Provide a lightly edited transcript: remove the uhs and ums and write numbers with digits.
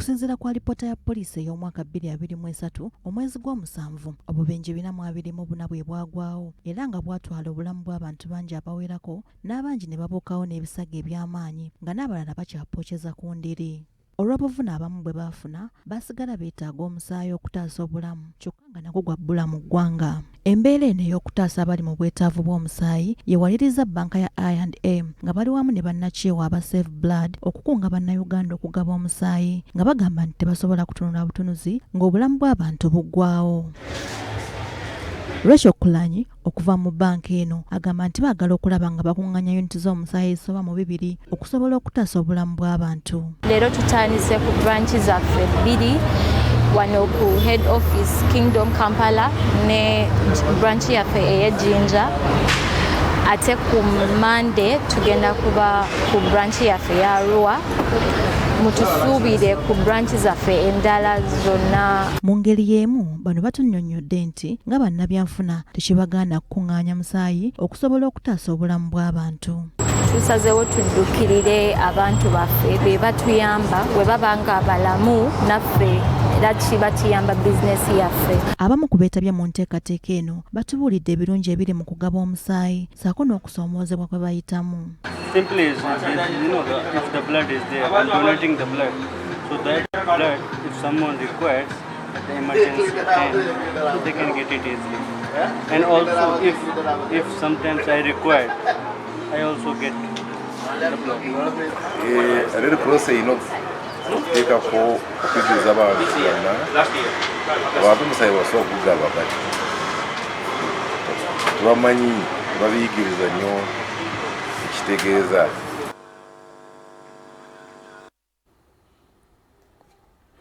Okusinziira kwa alipoota ya poliisi ey'omwaka 2023 omwezi gw'omusanvu obubenje 424 bwe bwagwawo era nga bwatwala obulamu bw'abantu bangi abawerako n'abangi ne babuukawo n'ebisago eby'amaanyi nga n'abalala bakyapookeza ku ndiri. Olw'obuvune abamu bwe baafuna baasigala beetaaga omusaayi okutaasa obulamu kyokka nga nagwo gwa bbula mu ggwanga. Embeera eno ey'okutaasa abali mu bwetaavu bw'omusaayi yewaliriza bbanka ya I&M nga bali wamu ne bannakyewa aba Save Blood okukunga bannayuganda okugaba omusaayi nga bagamba nti tebasobola kutunula butunuzi ng'obulamu bw'abantu buggwawo. Okulwanyisa okuva mu bbanka eno agamba nti baagala okulaba nga bakuŋŋaanya yuniti z'omusaayi ezisoba mu 2 okusobola okutaasa obulamu bw'abantu. Leero tutandise ku branchi zaffe 2 wano ku head office Kingdom Kampala ne branchi yaffe ey'Ejjinja. Ate ku Monday tugenda kuba ku branchi yaffe ya Arua. Mutusuubire ku branchi zaffe endala zonna. Mu ngeri y'emu bano batunnyonnyodde nti nga bannabyanfuna tekibagaana kukuŋŋaanya musaayi okusobola okutaasa obulamu bw'abantu. Tusazeewo tuddukirire abantu baffe be batuyamba bwe baba nga balamu naffe era kiba kiyamba bizinesi yaffe. Abamu ku beetabye mu nteekateeka eno batubuulidde ebirungi ebiri mu kugaba omusaayi ssaako n'okusoomoozebwa kwe bayitamu. Simply is, if the blood is there, I'm donating the blood. So that blood, if someone requires at the emergency time, so they can get it easily. And also, if sometimes I require, I also get the blood. Red Cross okuteeka ko okujjuza abantu bonna abantu omusaayi wasobola okugaba kati tebamanyi babiyigiriza nnyo ekitegeeza